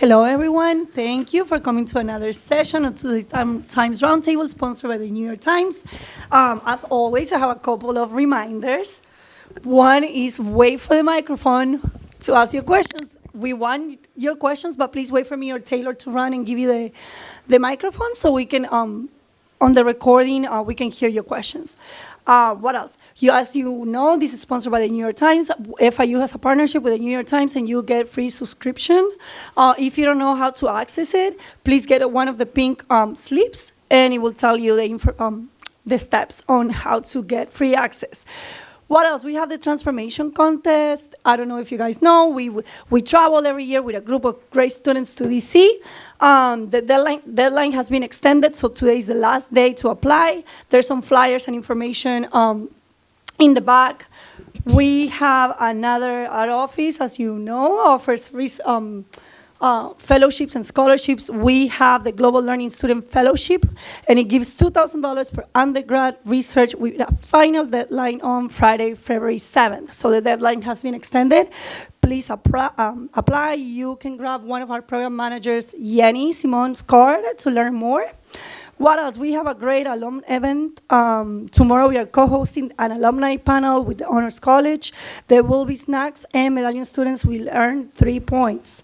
Hello, everyone. Thank you for coming to another session of Tuesday Times Roundtable, sponsored by the New York Times. As always, I have a couple of reminders. One is wait for the microphone to ask your questions. We want your questions, but please wait for me or Taylor to run and give you the microphone so we can, on the recording, we can hear your questions. What else? As you know, this is sponsored by the New York Times. FIU has a partnership with the New York Times, and you get free subscription. If you don't know how to access it, please get one of the pink slips, and it will tell you the steps on how to get free access. What else? We have the transformation contest. I don't know if you guys know. We travel every year with a group of great students to DC. The deadline has been extended, so today is the last day to apply. There's some flyers and information in the back. We have another art office, as you know, offers fellowships and scholarships. We have the Global Learning Student Fellowship, and it gives $2,000 for undergrad research with a final deadline on Friday, February 7th. So the deadline has been extended. Please apply. You can grab one of our program managers, Yenny Simon's card to learn more. What else? We have a great alum event. Tomorrow we are co-hosting an alumni panel with the Honors College. There will be snacks, and medallion students will earn 3 points.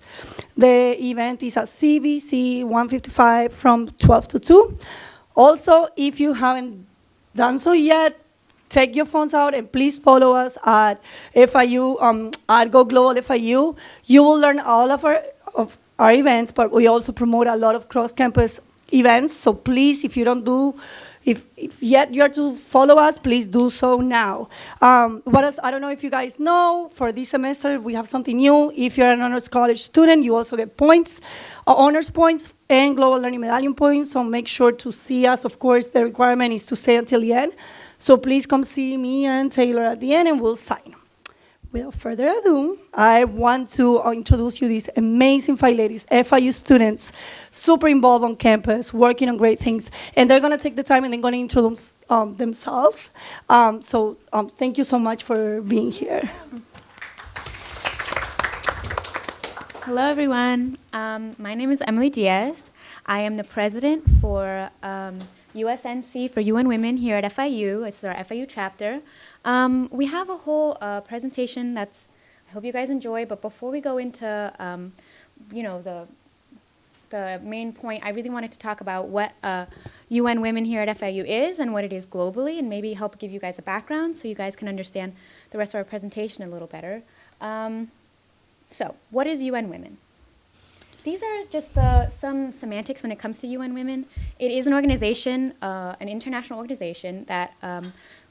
The event is at CVC 155 from 12 to 2. Also, if you haven't done so yet, take your phones out and please follow us at FIU, at Go Global FIU. You will learn all of our events, but we also promote a lot of cross-campus events. So please, if you don't do, if yet you're to follow us, please do so now. What else? I don't know if you guys know, for this semester we have something new. If you're an honors college student, you also get points, honors points and global learning medallion points. So make sure to see us. Of course, the requirement is to stay until the end. So please come see me and Taylor at the end and we'll sign. Without further ado, I want to introduce you these amazing 5 ladies, FIU students, super involved on campus, working on great things, and they're going to take the time and they're going to introduce themselves. Thank you so much for being here. Hello, everyone. My name is Emily Diaz. I am the president for USNC for UN Women here at FIU. It's our FIU chapter. We have a whole presentation I hope you guys enjoy, but before we go into, the main point, I really wanted to talk about what UN Women here at FIU is and what it is globally, and maybe help give you guys a background so you guys can understand the rest of our presentation a little better. So, what is UN Women? These are just some semantics when it comes to UN Women. It is an organization, an international organization that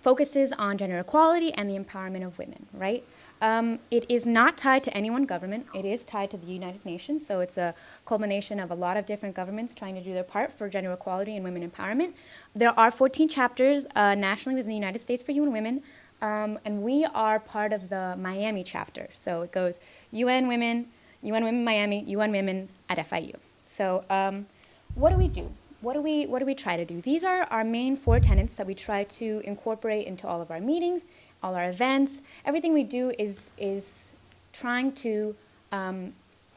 focuses on gender equality and the empowerment of women, right? It is not tied to any one government. It is tied to the United Nations, so it's a culmination of a lot of different governments trying to do their part for gender equality and women empowerment. There are 14 chapters nationally within the United States for UN Women, and we are part of the Miami chapter. So it goes UN Women Miami, UN Women at FIU. So what do we do? What do we try to do? These are our main 4 tenets that we try to incorporate into all of our meetings, all our events. Everything we do is trying to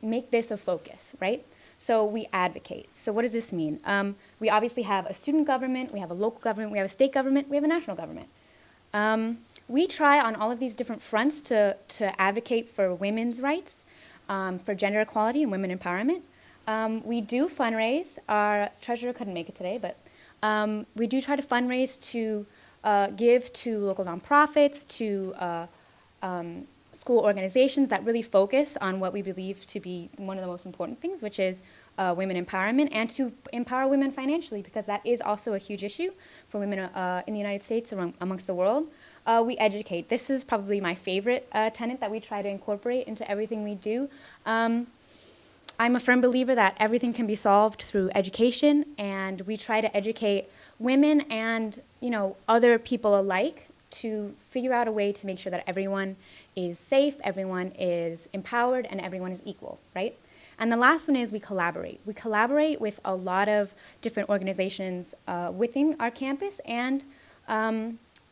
make this a focus, right? So we advocate. So what does this mean? We obviously have a student government, we have a local government, we have a state government, we have a national government. We try on all of these different fronts to advocate for women's rights, for gender equality and women empowerment. We do fundraise. Our treasurer couldn't make it today, but we do try to fundraise to give to local nonprofits, to school organizations that really focus on what we believe to be one of the most important things, which is women empowerment, and to empower women financially, because that is also a huge issue for women in the United States and amongst the world. We educate. This is probably my favorite tenet that we try to incorporate into everything we do. I'm a firm believer that everything can be solved through education, and we try to educate women and other people alike to figure out a way to make sure that everyone is safe, everyone is empowered, and everyone is equal, right? And the last one is we collaborate. We collaborate with a lot of different organizations within our campus and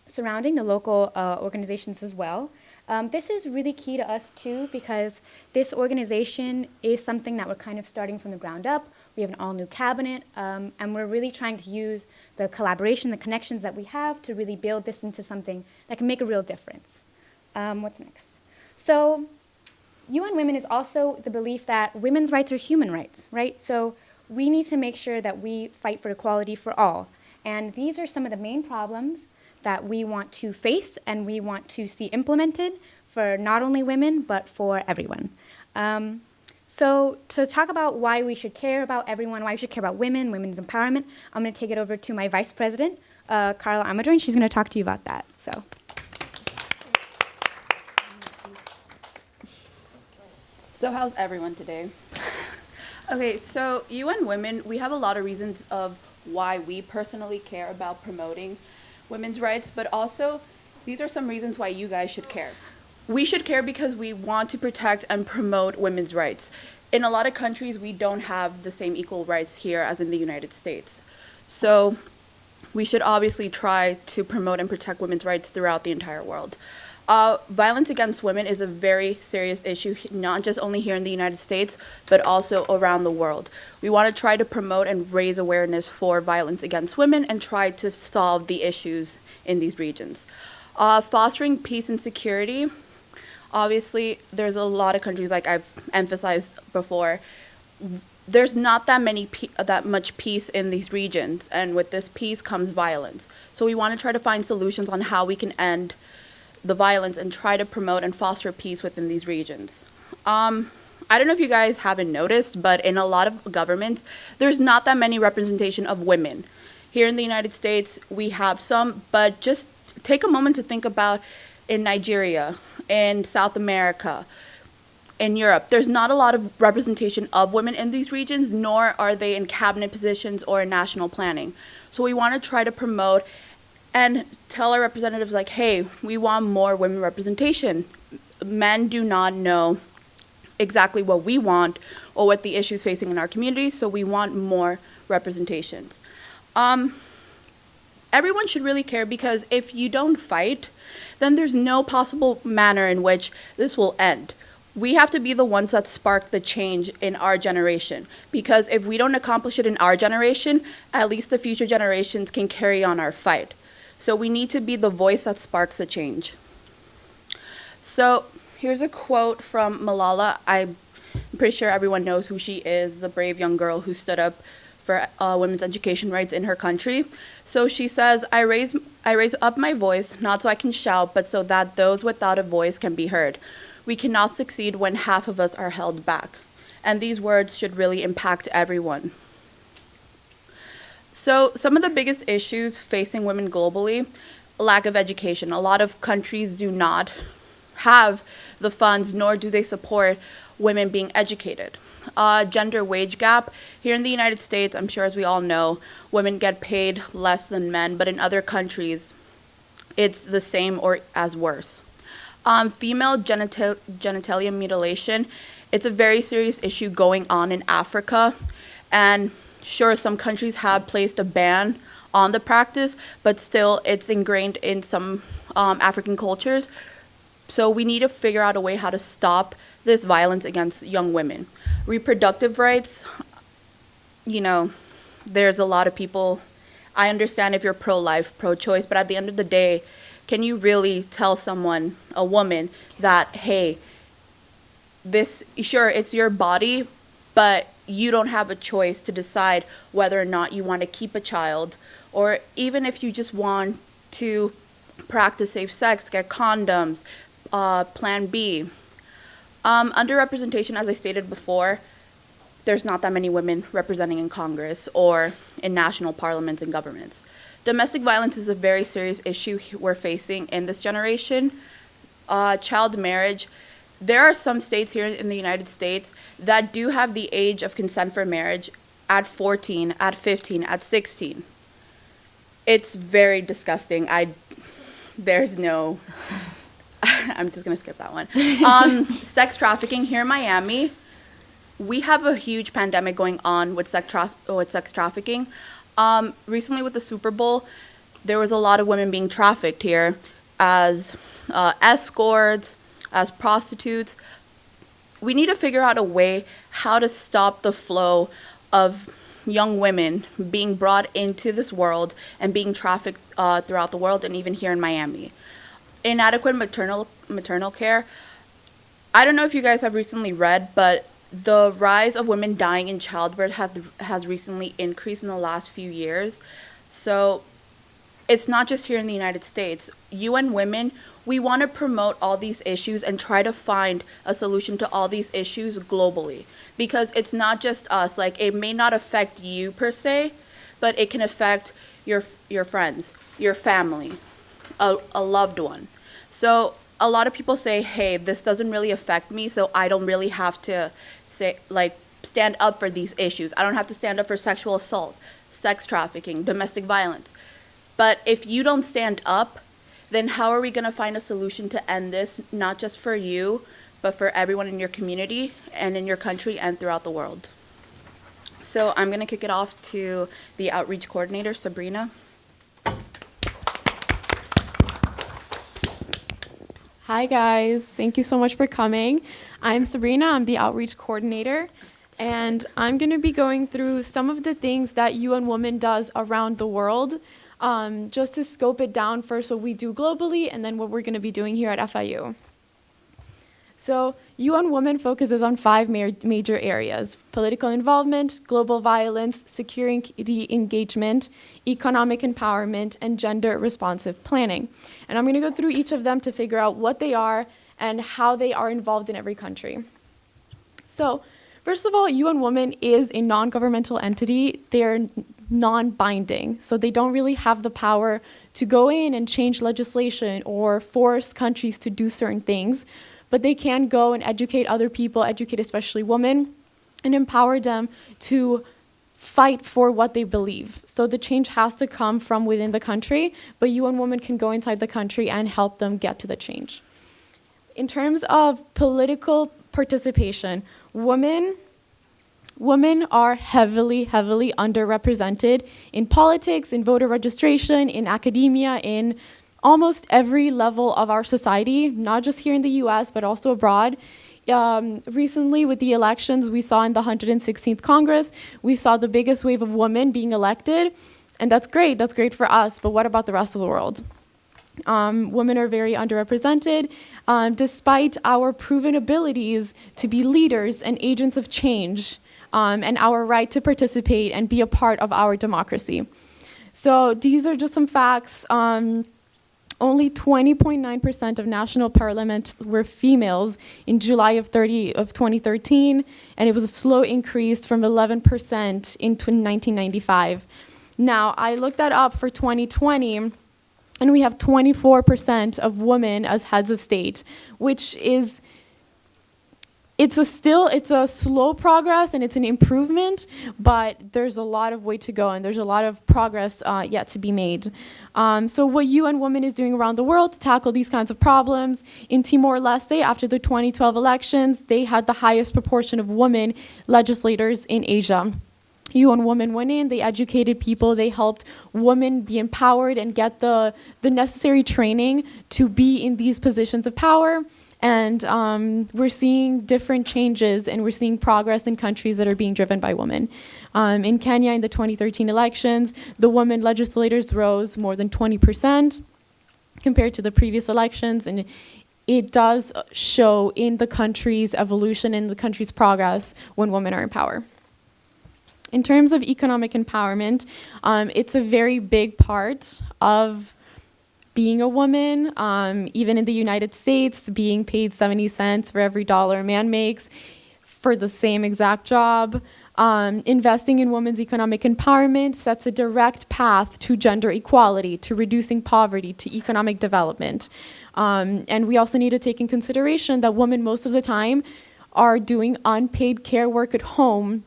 surrounding the local organizations as well. This is really key to us too because this organization is something that we're kind of starting from the ground up. We have an all-new cabinet, and we're really trying to use the collaboration, the connections that we have to really build this into something that can make a real difference. What's next? So UN Women is also the belief that women's rights are human rights, right? So we need to make sure that we fight for equality for all. And these are some of the main problems that we want to face and we want to see implemented for not only women, but for everyone. So to talk about why we should care about everyone, why we should care about women, women's empowerment, I'm going to take it over to my vice president, Carla Amador, and she's going to talk to you about that. So how's everyone today? Okay, so UN Women, we have a lot of reasons of why we personally care about promoting women's rights, but also these are some reasons why you guys should care. We should care because we want to protect and promote women's rights. In a lot of countries, we don't have the same equal rights here as in the United States. So we should obviously try to promote and protect women's rights throughout the entire world. Violence against women is a very serious issue, not just only here in the United States, but also around the world. We want to try to promote and raise awareness for violence against women and try to solve the issues in these regions. Fostering peace and security. Obviously, there's a lot of countries, like I've emphasized before, there's not that much peace in these regions, and with this peace comes violence. So we want to try to find solutions on how we can end the violence and try to promote and foster peace within these regions. I don't know if you guys haven't noticed, but in a lot of governments, there's not that many representation of women. Here in the United States, we have some, but just take a moment to think about in Nigeria, in South America, in Europe. There's not a lot of representation of women in these regions, nor are they in cabinet positions or in national planning. So we want to try to promote and tell our representatives, like, hey, we want more women representation. Men do not know exactly what we want or what the issues facing in our communities, so we want more representations. Everyone should really care, because if you don't fight, then there's no possible manner in which this will end. We have to be the ones that spark the change in our generation, because if we don't accomplish it in our generation, at least the future generations can carry on our fight. So we need to be the voice that sparks the change. So here's a quote from Malala. I'm pretty sure everyone knows who she is, the brave young girl who stood up for women's education rights in her country. So she says, I raise up my voice, not so I can shout, but so that those without a voice can be heard. We cannot succeed when half of us are held back. And these words should really impact everyone. So some of the biggest issues facing women globally, lack of education. A lot of countries do not have the funds, nor do they support women being educated. Gender wage gap. Here in the United States, I'm sure as we all know, women get paid less than men, but in other countries, it's the same or as worse. Female genitalia mutilation. It's a very serious issue going on in Africa, and sure, some countries have placed a ban on the practice, but still it's ingrained in some African cultures. So we need to figure out a way how to stop this violence against young women. Reproductive rights, there's a lot of people. I understand if you're pro-life, pro-choice, but at the end of the day, can you really tell someone, a woman, that, hey, it's your body, but you don't have a choice to decide whether or not you want to keep a child, or even if you just want to practice safe sex, get condoms, Plan B. Underrepresentation, as I stated before, there's not that many women representing in Congress or in national parliaments and governments. Domestic violence is a very serious issue we're facing in this generation. Child marriage. There are some states here in the United States that do have the age of consent for marriage at 14, at 15, at 16. It's very disgusting. There's no, I'm just gonna skip that one. Sex trafficking here in Miami. We have a huge pandemic going on with sex trafficking. Recently with the Super Bowl, there was a lot of women being trafficked here. as escorts, as prostitutes. We need to figure out a way how to stop the flow of young women being brought into this world and being trafficked throughout the world and even here in Miami. Inadequate maternal care. I don't know if you guys have recently read, but the rise of women dying in childbirth has recently increased in the last few years. So it's not just here in the United States. UN Women, we want to promote all these issues and try to find a solution to all these issues globally. Because it's not just us. Like, it may not affect you per se, but it can affect your friends, your family, a loved one. So a lot of people say, hey, this doesn't really affect me, so I don't really have to stand up for these issues. I don't have to stand up for sexual assault, sex trafficking, domestic violence. But if you don't stand up, then how are we going to find a solution to end this, not just for you, but for everyone in your community and in your country and throughout the world? So I'm going to kick it off to the outreach coordinator, Sabrina. Hi guys, thank you so much for coming. I'm Sabrina, I'm the outreach coordinator, and I'm going to be going through some of the things that UN Women does around the world, just to scope it down first what we do globally and then what we're going to be doing here at FIU. So UN Women focuses on 5 major areas: political involvement, global violence, security engagement, economic empowerment, and gender responsive planning. And I'm going to go through each of them to figure out what they are and how they are involved in every country. So first of all, UN Women is a non-governmental entity. They're non-binding, so they don't really have the power to go in and change legislation or force countries to do certain things. But they can go and educate other people, educate especially women, and empower them to fight for what they believe. So the change has to come from within the country, but UN Women can go inside the country and help them get to the change. In terms of political participation, women are heavily underrepresented in politics, in voter registration, in academia, in almost every level of our society, not just here in the US, but also abroad. Recently, with the elections we saw in the 116th Congress, we saw the biggest wave of women being elected, and that's great for us, but what about the rest of the world? Women are very underrepresented, despite our proven abilities to be leaders and agents of change, and our right to participate and be a part of our democracy. So these are just some facts. Only 20.9% of national parliaments were females in July of 2013, and it was a slow increase from 11% in 1995. Now, I looked that up for 2020, and we have 24% of women as heads of state, which is it's a slow progress and it's an improvement, but there's a lot of way to go and there's a lot of progress yet to be made. So what UN Women is doing around the world to tackle these kinds of problems: in Timor-Leste, after the 2012 elections, they had the highest proportion of women legislators in Asia. UN Women went in, they educated people, they helped women be empowered and get the necessary training to be in these positions of power. And we're seeing different changes and we're seeing progress in countries that are being driven by women. In Kenya, in the 2013 elections, the women legislators rose more than 20% compared to the previous elections. And it does show in the country's evolution, in the country's progress, when women are in power. In terms of economic empowerment, it's a very big part of being a woman. Even in the United States, being paid 70 cents for every dollar a man makes for the same exact job. Investing in women's economic empowerment sets a direct path to gender equality, to reducing poverty, to economic development. And we also need to take in consideration that women most of the time are doing unpaid care work at home,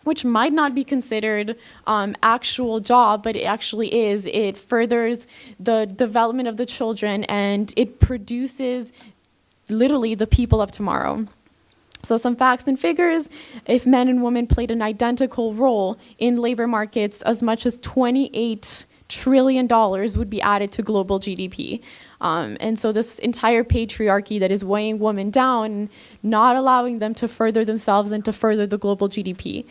which might not be considered actual job, but it actually is. It furthers the development of the children and it produces literally the people of tomorrow. So some facts and figures: if men and women played an identical role in labor markets, as much as 28 trillion would be added to global GDP. And so this entire patriarchy that is weighing women down, not allowing them to further themselves and to further the global GDP.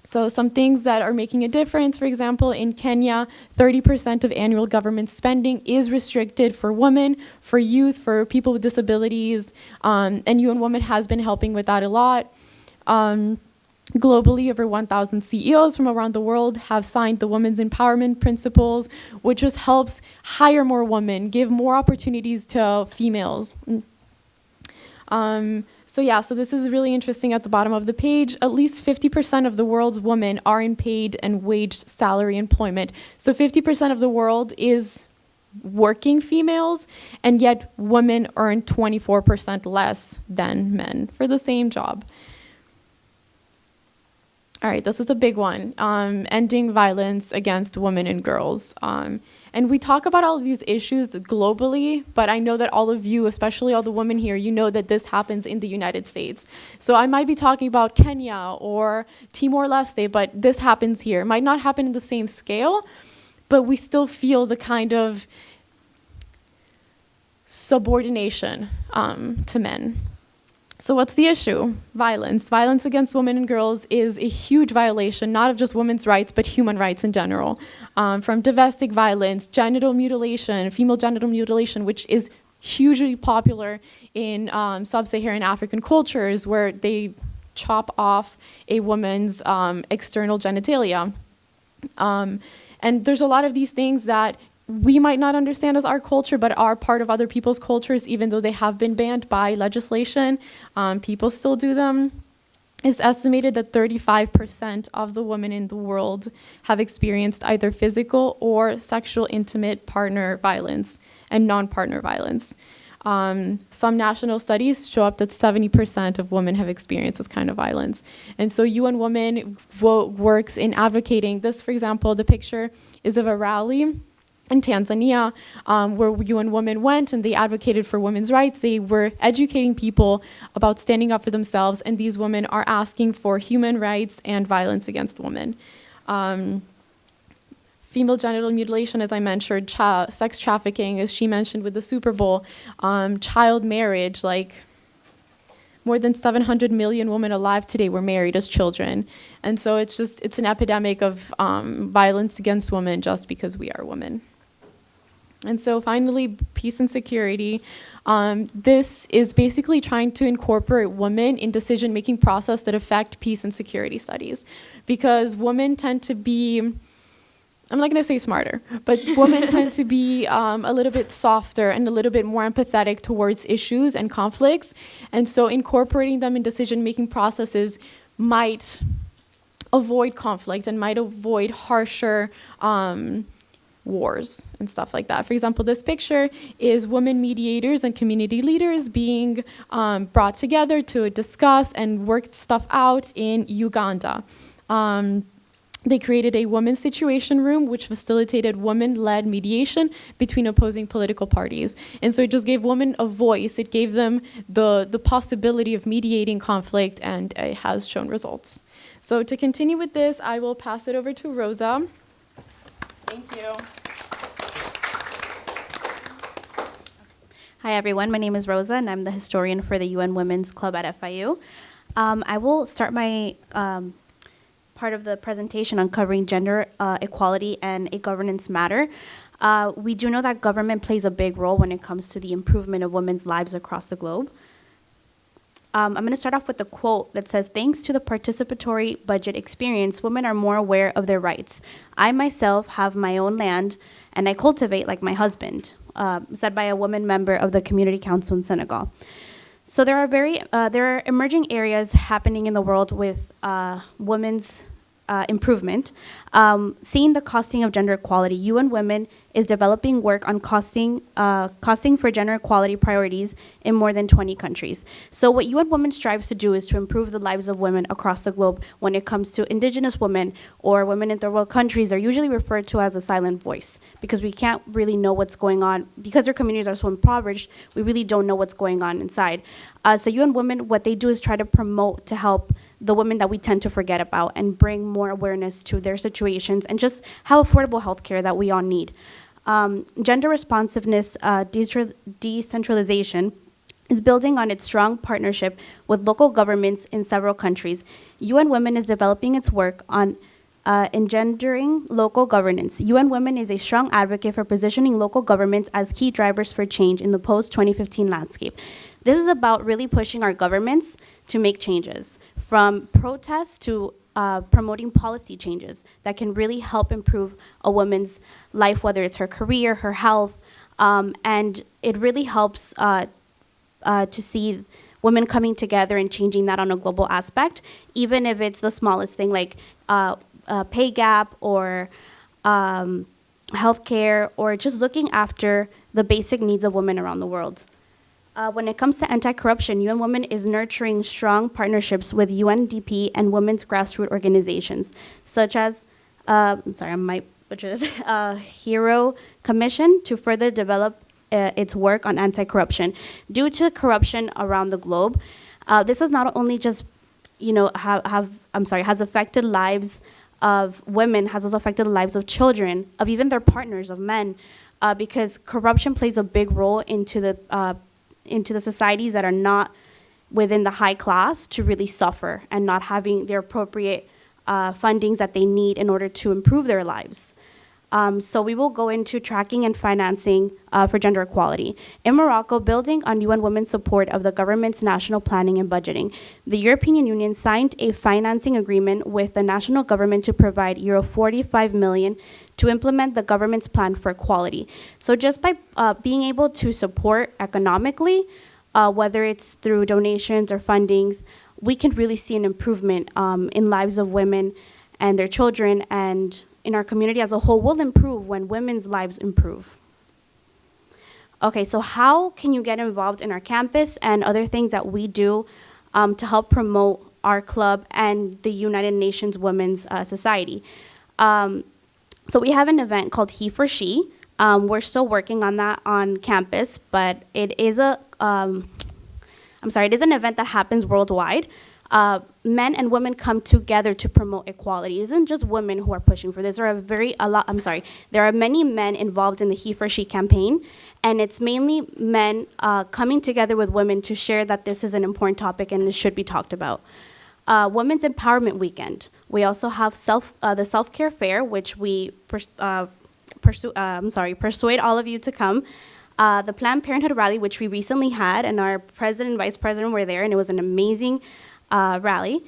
So some things that are making a difference, for example, in Kenya, 30% of annual government spending is restricted for women, for youth, for people with disabilities, and UN Women has been helping with that a lot. Globally, over 1,000 CEOs from around the world have signed the Women's Empowerment Principles, which just helps hire more women, give more opportunities to females. So this is really interesting at the bottom of the page. At least 50% of the world's women are in paid and waged salary employment. So 50% of the world is working females, and yet women earn 24% less than men for the same job. All right, this is a big one, ending violence against women and girls. And we talk about all of these issues globally, but I know that all of you, especially all the women here, you know that this happens in the United States. So I might be talking about Kenya or Timor-Leste, but this happens here. It might not happen in the same scale, but we still feel the kind of subordination to men. So what's the issue? Violence. Violence against women and girls is a huge violation, not of just women's rights, but human rights in general. From domestic violence, genital mutilation, female genital mutilation, which is hugely popular in sub-Saharan African cultures, where they chop off a woman's external genitalia. And there's a lot of these things that we might not understand as our culture, but are part of other people's cultures, even though they have been banned by legislation. People still do them. It's estimated that 35% of the women in the world have experienced either physical or sexual intimate partner violence and non-partner violence. Some national studies show up that 70% of women have experienced this kind of violence. And so UN Women works in advocating this. For example, the picture is of a rally in Tanzania, where UN Women went and they advocated for women's rights. They were educating people about standing up for themselves, and these women are asking for human rights and violence against women. Female genital mutilation, as I mentioned, sex trafficking, as she mentioned with the Super Bowl, child marriage, like more than 700 million women alive today were married as children. And so it's an epidemic of violence against women just because we are women. And so finally, peace and security. This is basically trying to incorporate women in decision-making process that affect peace and security studies. Because women tend to be, I'm not going to say smarter, but women tend to be a little bit softer and a little bit more empathetic towards issues and conflicts. And so incorporating them in decision-making processes might avoid conflict and might avoid harsher wars and stuff like that. For example, this picture is women mediators and community leaders being brought together to discuss and work stuff out in Uganda. They created a women's situation room, which facilitated women-led mediation between opposing political parties. And so it just gave women a voice. It gave them the possibility of mediating conflict, and it has shown results. So to continue with this, I will pass it over to Rosa. Thank you. Hi, everyone. My name is Rosa, and I'm the historian for the UN Women's Club at FIU. I will start my part of the presentation on covering gender equality and a governance matter. We do know that government plays a big role when it comes to the improvement of women's lives across the globe. I'm going to start off with a quote that says, "Thanks to the participatory budget experience, women are more aware of their rights. I myself have my own land, and I cultivate like my husband," said by a woman member of the Community Council in Senegal. So there are emerging areas happening in the world with women's improvement. Seeing the costing of gender equality, UN Women is developing work on costing for gender equality priorities in more than 20 countries. So what UN Women strives to do is to improve the lives of women across the globe. When it comes to indigenous women or women in third world countries, they're usually referred to as a silent voice because we can't really know what's going on. Because their communities are so impoverished, we really don't know what's going on inside. So UN Women, what they do is try to promote to help the women that we tend to forget about and bring more awareness to their situations and just how affordable healthcare that we all need. Gender responsiveness decentralization is building on its strong partnership with local governments in several countries. UN Women is developing its work on engendering local governance. UN Women is a strong advocate for positioning local governments as key drivers for change in the post-2015 landscape. This is about really pushing our governments to make changes, from protests to promoting policy changes that can really help improve a woman's life, whether it's her career, her health, and it really helps to see women coming together and changing that on a global aspect, even if it's the smallest thing like pay gap or healthcare or just looking after the basic needs of women around the world. When it comes to anti-corruption, UN Women is nurturing strong partnerships with UNDP and women's grassroots organizations, such as, I might butcher this, Hero Commission to further develop its work on anti-corruption. Due to corruption around the globe, this has not only just, has affected lives of women, has also affected the lives of children, of even their partners, of men, because corruption plays a big role into the societies that are not within the high class to really suffer and not having their appropriate fundings that they need in order to improve their lives. So we will go into tracking and financing for gender equality. In Morocco, building on UN Women's support of the government's national planning and budgeting, the European Union signed a financing agreement with the national government to provide euro 45 million to implement the government's plan for equality. So just by being able to support economically, whether it's through donations or fundings, we can really see an improvement in lives of women and their children, and in our community as a whole will improve when women's lives improve. Okay, so how can you get involved in our campus and other things that we do to help promote our club and the United Nations Women's Society? So we have an event called He for She. We're still working on that on campus, but it is it is an event that happens worldwide. Men and women come together to promote equality. It isn't just women who are pushing for this. There are many men involved in the He for She campaign, and it's mainly men coming together with women to share that this is an important topic and it should be talked about. Women's Empowerment Weekend. We also have the Self-Care Fair, which we persuade all of you to come. The Planned Parenthood Rally, which we recently had, and our president and vice president were there, and it was an amazing rally.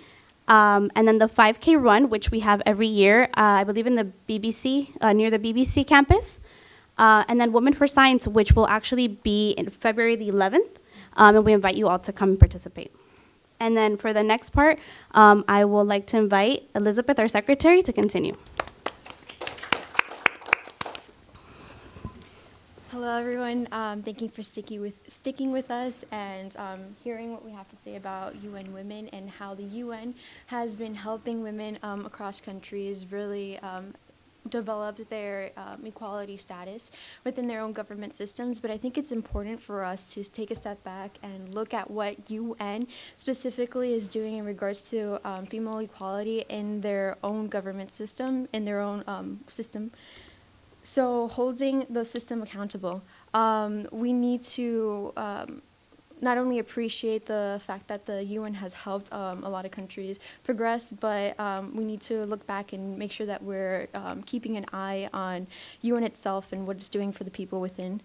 And then the 5K run, which we have every year, I believe in the BBC, near the BBC campus. And then Women for Science, which will actually be in February the 11th. And we invite you all to come and participate. And then for the next part, I would like to invite Elizabeth, our secretary, to continue. Hello, everyone. Thank you for sticking with us and hearing what we have to say about UN Women and how the UN has been helping women across countries really develop their equality status within their own government systems. But I think it's important for us to take a step back and look at what UN specifically is doing in regards to female equality in their own government system, in their own system. So holding the system accountable, we need to not only appreciate the fact that the UN has helped a lot of countries progress, but we need to look back and make sure that we're keeping an eye on UN itself and what it's doing for the people within.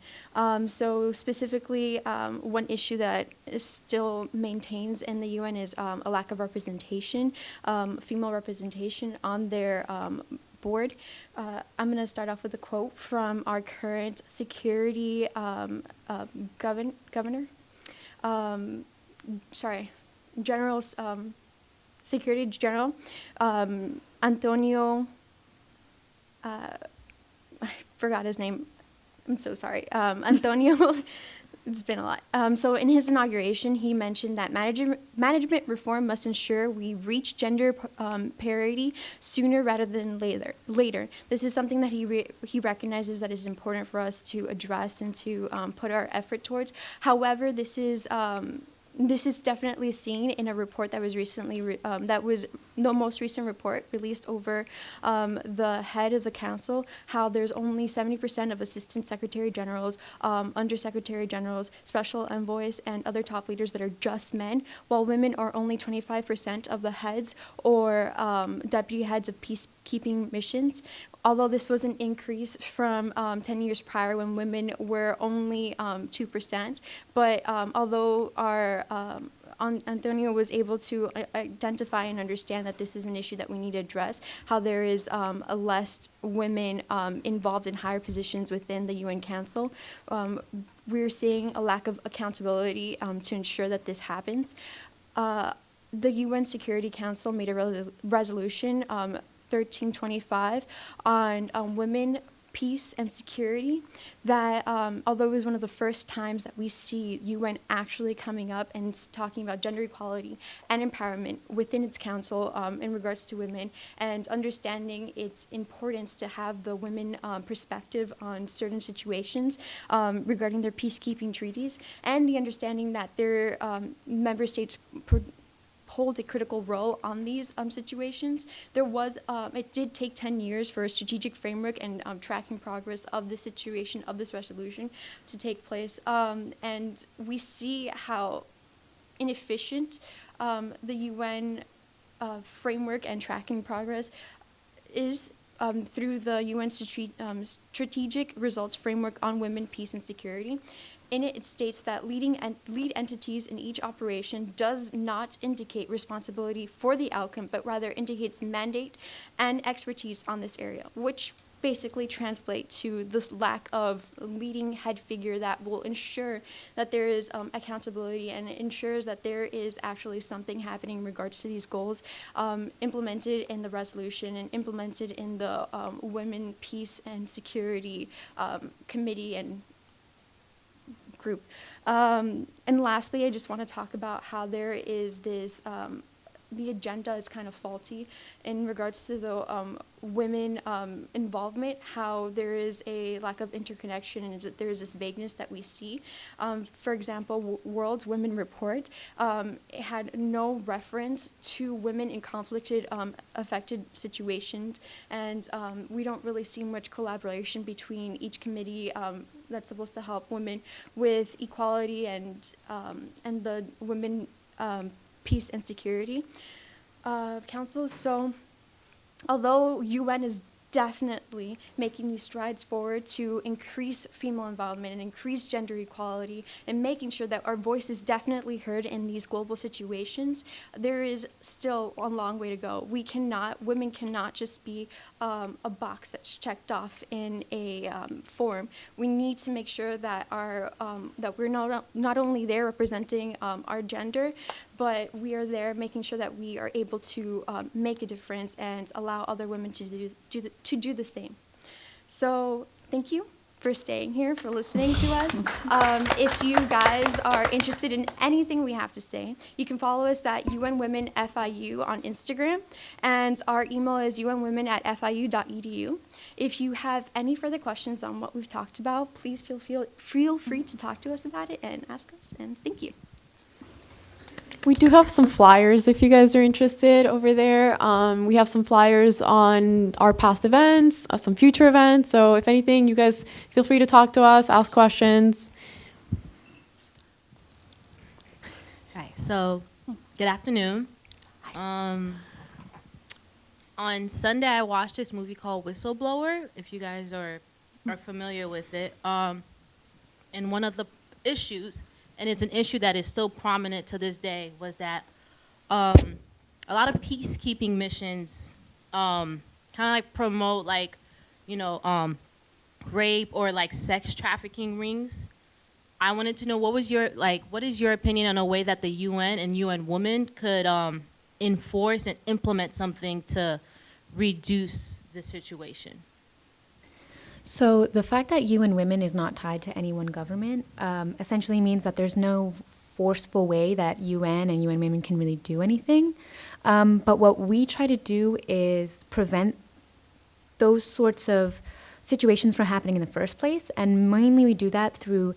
So specifically, one issue that still maintains in the UN is a lack of representation, female representation on their board. I'm going to start off with a quote from our current security governor. Security General, Antonio, I forgot his name. I'm so sorry. Antonio, it's been a lot. So in his inauguration, he mentioned that management reform must ensure we reach gender parity sooner rather than later. This is something that he recognizes that is important for us to address and to put our effort towards. However, this is this is definitely seen in a report that was recently, that was the most recent report released over the head of the council, how there's only 70% of assistant secretary generals, under secretary generals, special envoys, and other top leaders that are just men, while women are only 25% of the heads or deputy heads of peacekeeping missions. Although this was an increase from 10 years prior when women were only 2%, but although our Antonio was able to identify and understand that this is an issue that we need to address, how there is a less women involved in higher positions within the UN Council. We're seeing a lack of accountability to ensure that this happens. The UN Security Council made a resolution 1325 on women, peace, and security that, although it was one of the first times that we see UN actually coming up and talking about gender equality and empowerment within its council in regards to women, and understanding its importance to have the women perspective on certain situations regarding their peacekeeping treaties, and the understanding that their member states hold a critical role on these situations. There was, it did take 10 years for a strategic framework and tracking progress of the situation of this resolution to take place. And we see how inefficient the UN framework and tracking progress is through the UN Strategic Results Framework on Women, Peace, and Security. In it, it states that lead entities in each operation does not indicate responsibility for the outcome, but rather indicates mandate and expertise on this area, which basically translate to this lack of leading head figure that will ensure that there is accountability and ensures that there is actually something happening in regards to these goals implemented in the resolution and implemented in the Women, Peace, and Security Committee and group. And lastly, I just want to talk about how there is this, the agenda is kind of faulty in regards to the women involvement, how there is a lack of interconnection and there is this vagueness that we see. For example, World Women Report had no reference to women in conflicted, affected situations, and we don't really see much collaboration between each committee that's supposed to help women with equality and the Women, Peace, and Security Council. So although UN is definitely making these strides forward to increase female involvement and increase gender equality and making sure that our voice is definitely heard in these global situations, there is still a long way to go. Women cannot just be a box that's checked off in a form. We need to make sure that that we're not only there representing our gender, but we are there making sure that we are able to make a difference and allow other women to do the same. So thank you for staying here, for listening to us. If you guys are interested in anything we have to say, you can follow us at UN Women FIU on Instagram, and our email is unwomen@fiu.edu. If you have any further questions on what we've talked about, please feel free to talk to us about it and ask us, and thank you. We do have some flyers if you guys are interested over there. We have some flyers on our past events, some future events. So if anything, you guys feel free to talk to us, ask questions. Hi, so good afternoon. On Sunday, I watched this movie called Whistleblower, if you guys are familiar with it. And one of the issues, and it's an issue that is still prominent to this day, was that a lot of peacekeeping missions kind of like promote rape or like sex trafficking rings. I wanted to know what is your opinion on a way that the UN and UN Women could enforce and implement something to reduce the situation? So the fact that UN Women is not tied to any one government essentially means that there's no forceful way that UN and UN Women can really do anything. But what we try to do is prevent those sorts of situations from happening in the first place. And mainly we do that through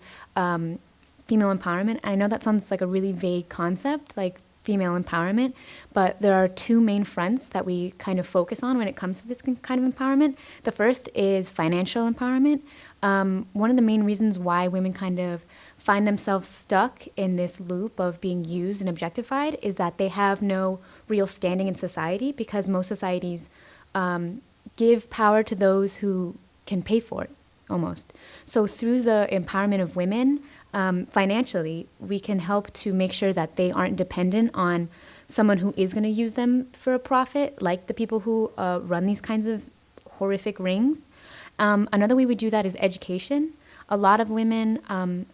female empowerment. I know that sounds like a really vague concept, like female empowerment, but there are two main fronts that we kind of focus on when it comes to this kind of empowerment. The first is financial empowerment. One of the main reasons why women kind of find themselves stuck in this loop of being used and objectified is that they have no real standing in society, because most societies give power to those who can pay for it, almost. So through the empowerment of women, financially, we can help to make sure that they aren't dependent on someone who is going to use them for a profit, like the people who run these kinds of horrific rings. Another way we do that is education. A lot of women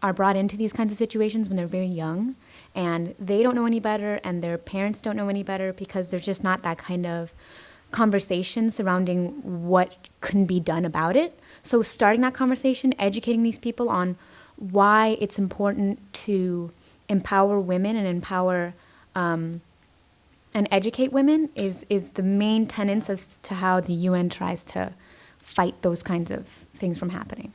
are brought into these kinds of situations when they're very young, and they don't know any better, and their parents don't know any better, because there's just not that kind of conversation surrounding what can be done about it. So starting that conversation, educating these people on why it's important to empower women and empower and educate women is the main tenets as to how the UN tries to fight those kinds of things from happening.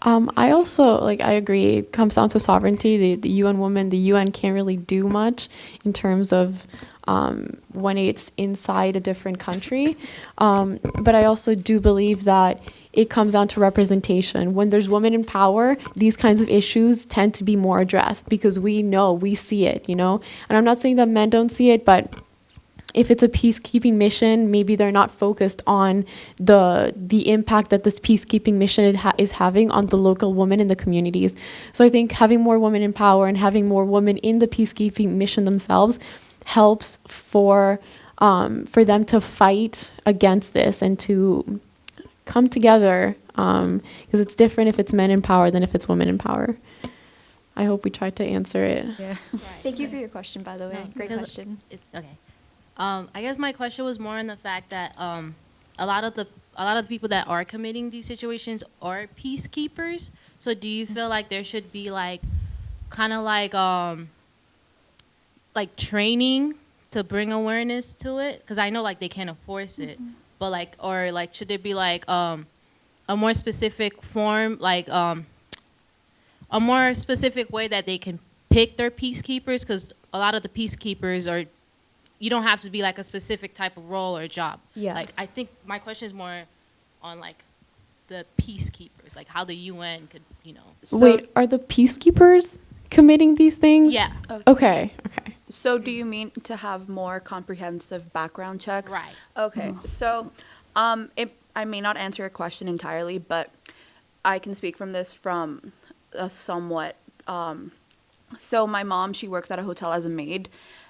I also, I agree, it comes down to sovereignty. The UN woman, the UN can't really do much in terms of when it's inside a different country. But I also do believe that it comes down to representation. When there's women in power, these kinds of issues tend to be more addressed, because we see it, And I'm not saying that men don't see it, but if it's a peacekeeping mission, maybe they're not focused on the impact that this peacekeeping mission is having on the local women in the communities. So I think having more women in power and having more women in the peacekeeping mission themselves helps for them to fight against this and to come together, because it's different if it's men in power than if it's women in power. I hope we tried to answer it. Yeah. Thank you for your question, by the way. No, Great because question. Okay. I guess my question was more on the fact that a lot of the people that are committing these situations are peacekeepers. So do you feel like there should be kind of training to bring awareness to it? Because I know they can't enforce it, but should there be a more specific form, a more specific way that they can pick their peacekeepers? Because a lot of the peacekeepers are, you don't have to be a specific type of role or job. Yeah. I think my question is more on the peacekeepers, how the UN could, So- Wait, are the peacekeepers committing these things? Yeah. Okay. So do you mean to have more comprehensive background checks? Right. Okay. So I may not answer your question entirely, but I can speak from this from a somewhat. So my mom, she works at a hotel as a maid,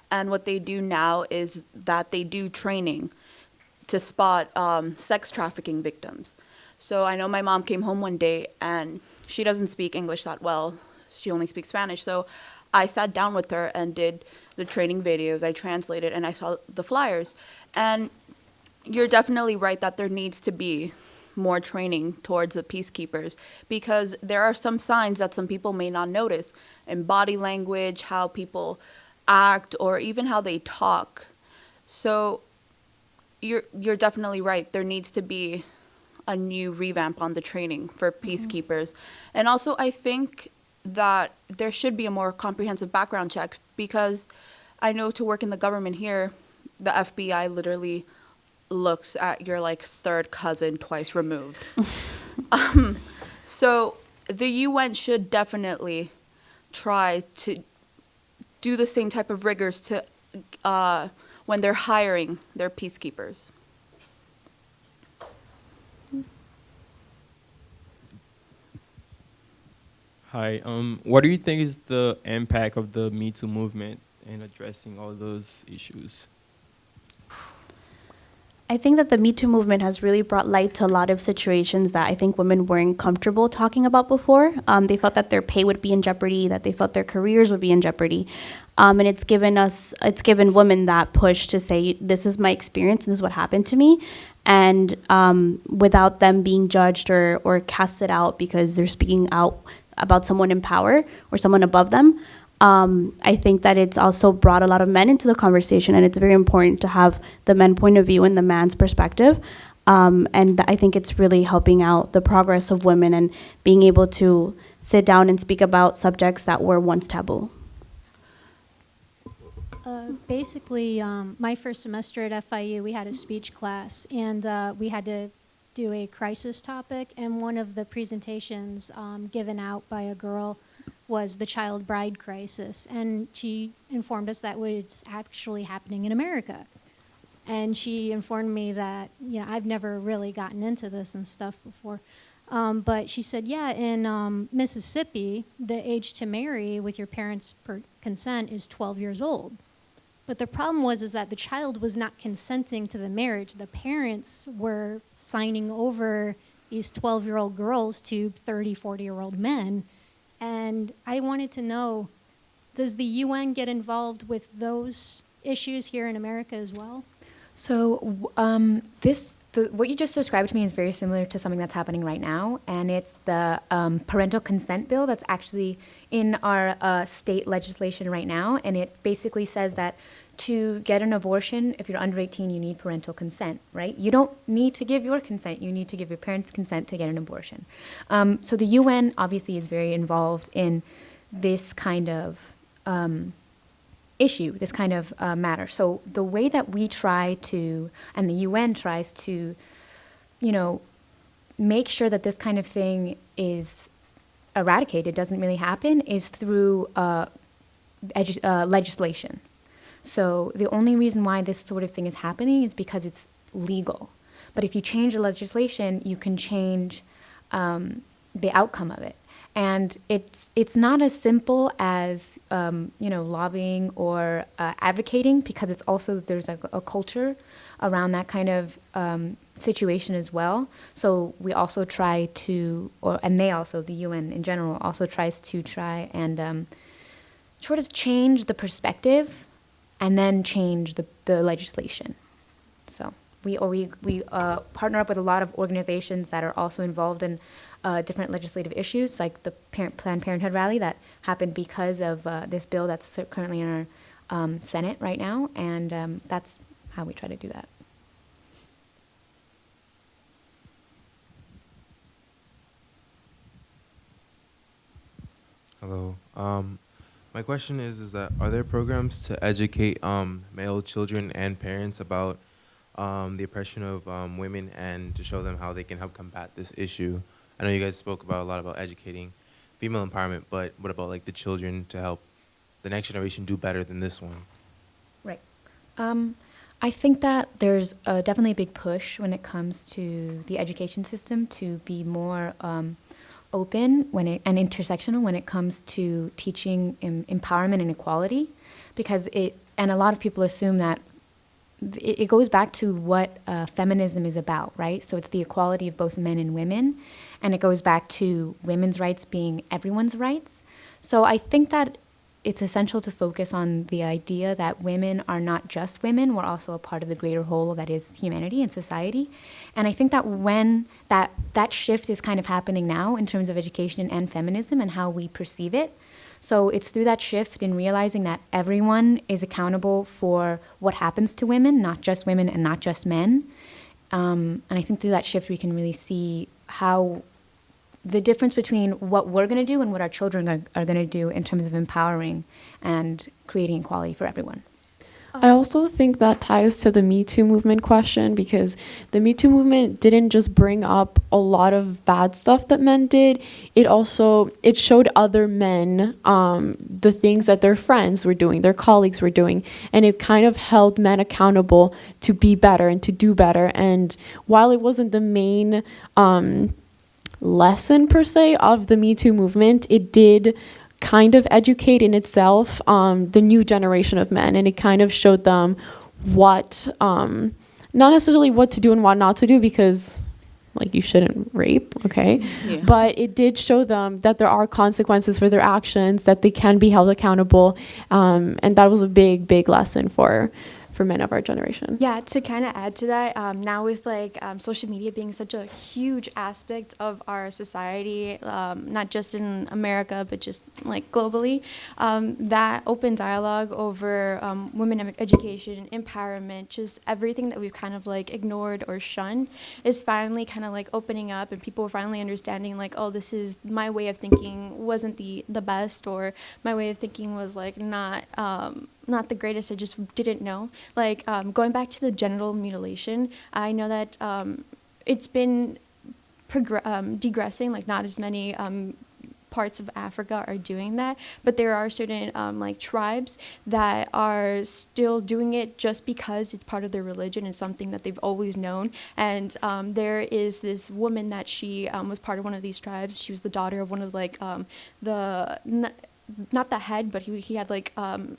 and what they do now is that they do training to spot sex trafficking victims. So I know my mom came home one day and she doesn't speak English that well. She only speaks Spanish. So I sat down with her and did the training videos. I translated and I saw the flyers. And you're definitely right that there needs to be more training towards the peacekeepers, because there are some signs that some people may not notice in body language, how people act, or even how they talk. So you're definitely right. There needs to be a new revamp on the training for peacekeepers. And also I think that there should be a more comprehensive background check, because I know to work in the government here, the FBI literally looks at your third cousin twice removed. So the UN should definitely try to do the same type of rigors to when they're hiring their peacekeepers. Hi. What do you think is the impact of the Me Too movement in addressing all those issues? I think that the Me Too movement has really brought light to a lot of situations that I think women weren't comfortable talking about before. They felt that their pay would be in jeopardy, that they felt their careers would be in jeopardy. And it's given women that push to say, this is my experience, this is what happened to me. And without them being judged or casted out because they're speaking out about someone in power or someone above them. I think that it's also brought a lot of men into the conversation, and it's very important to have the men point of view and the man's perspective. And I think it's really helping out the progress of women and being able to sit down and speak about subjects that were once taboo? Basically, my first semester at FIU, we had a speech class, and we had to do a crisis topic, and one of the presentations given out by a girl was the child bride crisis, and she informed us that was actually happening in America. And she informed me that, you know, I've never really gotten into this and stuff before, but she said, yeah, in Mississippi, the age to marry with your parents' consent is 12 years old. But the problem was is that the child was not consenting to the marriage. The parents were signing over these 12-year-old girls to 30, 40-year-old men. And I wanted to know, does the UN get involved with those issues here in America as well? So what you just described to me is very similar to something that's happening right now, and it's the parental consent bill that's actually in our state legislation right now, and it basically says that to get an abortion, if you're under 18, you need parental consent, right? You don't need to give your consent, you need to give your parents' consent to get an abortion. So the UN obviously is very involved in this kind of issue, this kind of matter. So the way that we try to, and the UN tries to, you know, make sure that this kind of thing is eradicated, doesn't really happen, is through legislation. So the only reason why this sort of thing is happening is because it's legal. But if you change the legislation, you can change the outcome of it. And it's not as simple as lobbying or advocating, because it's also there's a culture around that kind of situation as well. So we also try to, the UN in general also tries to try and sort of change the perspective, and then change the legislation. So we partner up with a lot of organizations that are also involved in different legislative issues, like the Planned Parenthood rally that happened because of this bill that's currently in our Senate right now, and that's how we try to do that. Hello. My question is that are there programs to educate male children and parents about the oppression of women, and to show them how they can help combat this issue? I know you guys spoke about a lot about educating female empowerment, but what about like the children, to help the next generation do better than this one? Right. I think that there's definitely a big push when it comes to the education system to be more open and intersectional when it comes to teaching empowerment and equality, because and a lot of people assume that it goes back to what feminism is about, right? So it's the equality of both men and women, and it goes back to women's rights being everyone's rights. So I think that it's essential to focus on the idea that women are not just women, we're also a part of the greater whole that is humanity and society. And I think that when that shift is kind of happening now in terms of education and feminism and how we perceive it. So it's through that shift in realizing that everyone is accountable for what happens to women, not just women and not just men. And I think through that shift we can really see how the difference between what we're going to do and what our children are going to do in terms of empowering and creating equality for everyone. I also think that ties to the Me Too movement question, because the Me Too movement didn't just bring up a lot of bad stuff that men did. It showed other men the things that their friends were doing, their colleagues were doing, and it kind of held men accountable to be better and to do better. And while it wasn't the main lesson per se of the Me Too movement, it did kind of educate in itself the new generation of men, and it kind of showed them what not necessarily what to do and what not to do, because like you shouldn't rape, okay? Yeah. But it did show them that there are consequences for their actions, that they can be held accountable, and that was a big lesson for for men of our generation. Yeah, to kind of add to that, now with like social media being such a huge aspect of our society, not just in America, but just like globally, that open dialogue over women education, empowerment, just everything that we've kind of like ignored or shunned is finally kind of like opening up, and people are finally understanding like, oh, this is my way of thinking wasn't the best, or my way of thinking was like not the greatest. I just didn't know. Like going back to the genital mutilation, I know that it's been degressing. Like not as many parts of Africa are doing that, but there are certain like tribes that are still doing it just because it's part of their religion and something that they've always known. And there is this woman that she was part of one of these tribes. She was the daughter of one of like not the head, but he had like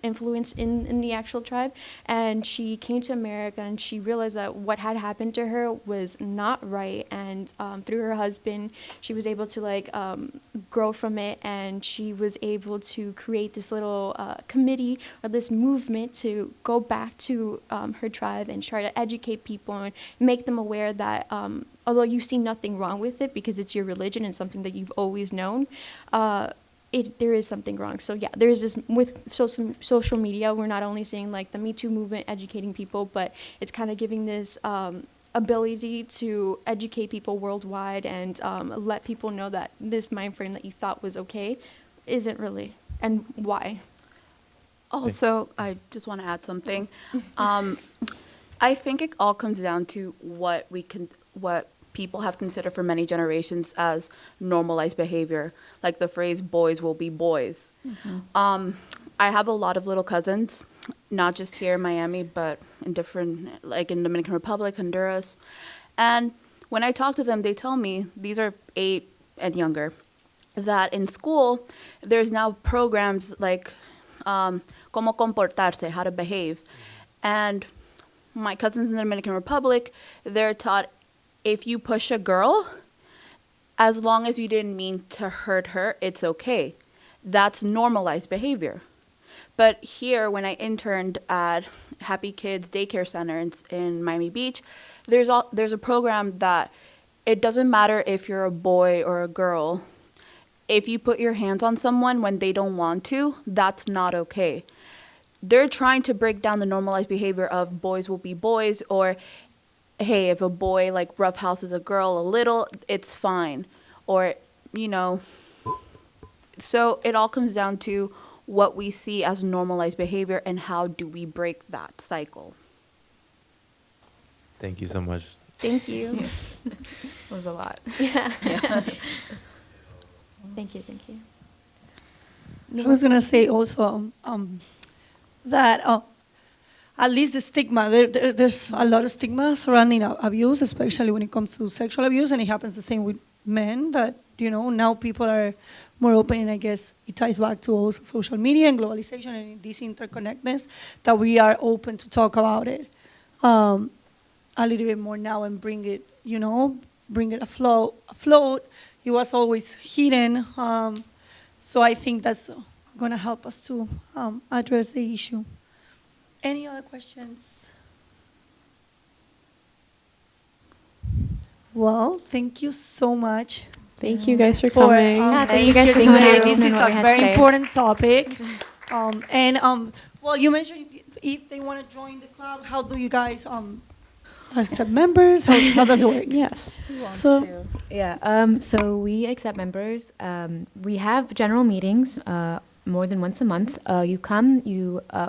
influence in the actual tribe, and she came to America and she realized that what had happened to her was not right, and through her husband she was able to like grow from it, and she was able to create this little committee or this movement to go back to her tribe and try to educate people and make them aware that although you see nothing wrong with it because it's your religion and something that you've always known, there is something wrong. So yeah, there is this with social media. We're not only seeing like the Me Too movement educating people, but it's kind of giving this ability to educate people worldwide and let people know that this mind frame that you thought was okay isn't really, and why. Also, I just want to add something. I think it all comes down to what people have considered for many generations as normalized behavior, like the phrase "boys will be boys." Mm-hmm. I have a lot of little cousins, not just here in Miami, but in different, like in Dominican Republic, Honduras. And when I talk to them, they tell me, these are 8 and younger, that in school, there's now programs like Cómo comportarse, how to behave. And my cousins in the Dominican Republic, they're taught, if you push a girl, as long as you didn't mean to hurt her, it's okay. That's normalized behavior. But here, when I interned at Happy Kids Daycare Center in Miami Beach, there's a program that it doesn't matter if you're a boy or a girl. If you put your hands on someone when they don't want to, that's not okay. They're trying to break down the normalized behavior of boys will be boys, or hey, if a boy like roughhouses a girl a little, it's fine. Or, so it all comes down to what we see as normalized behavior and how do we break that cycle. Thank you so much. Thank you. It was a lot. Yeah. Thank you. I was going to say also that at least the stigma, there's a lot of stigma surrounding abuse, especially when it comes to sexual abuse, and it happens the same with men, that, now people are more open, and I guess it ties back to also social media and globalization and this interconnectedness, that we are open to talk about it a little bit more now and bring it afloat. It was always hidden, so I think that's going to help us to address the issue. Any other questions? Well, thank you so much. Thank you guys for coming. Thank you guys for today. coming. This is a very important topic. Well, you mentioned if they want to join the club, how do you guys accept members? How does it work? Yes. Who wants So- to? Yeah, so we accept members. We have general meetings more than once a month. You come,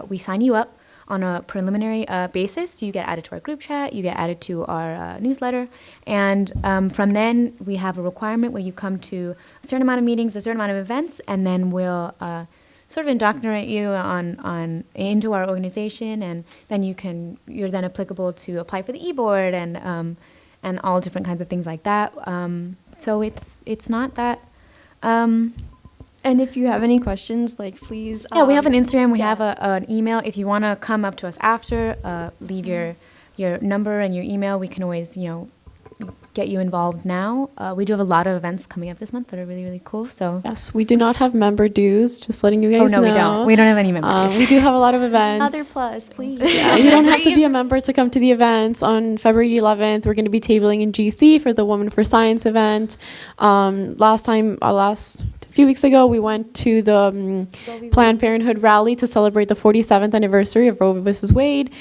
we sign you up on a preliminary basis. You get added to our group chat, you get added to our newsletter, and from then we have a requirement where you come to a certain amount of meetings, a certain amount of events, and then we'll sort of indoctrinate you into our organization, and then you're then applicable to apply for the e-board and all different kinds of things like that. So it's not that. And if you have any questions, like please. Yeah, we have an Instagram. We yeah. have an email. If you want to come up to us after, leave your number and your email. We can always get you involved now. We do have a lot of events coming up this month that are really, really cool. So Yes, we do not have member dues, just letting you guys know. oh no, we don't. We don't have any members. We do have a lot of events. Another plus, please. Yeah, you don't have to be a member to come to the events. On February 11th, we're going to be tabling in GC for the Women for Science event. Last few weeks ago, we went to the Planned Parenthood rally to celebrate the 47th anniversary of Roe versus Wade.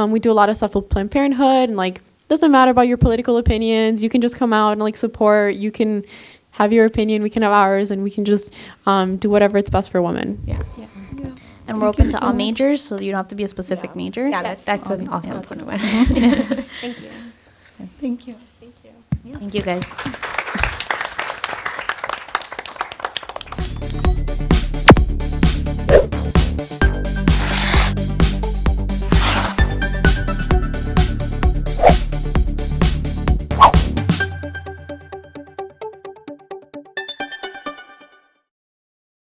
We do a lot of stuff with Planned Parenthood, and like, doesn't matter about your political opinions. You can just come out and like support. You can have your opinion. We can have ours, and we can just do whatever it's best for women. Yeah. And we're open to all majors, so you don't have to be a specific major. Yeah, Yes. that's an awesome point. Thank you. Thank you. Thank you, guys.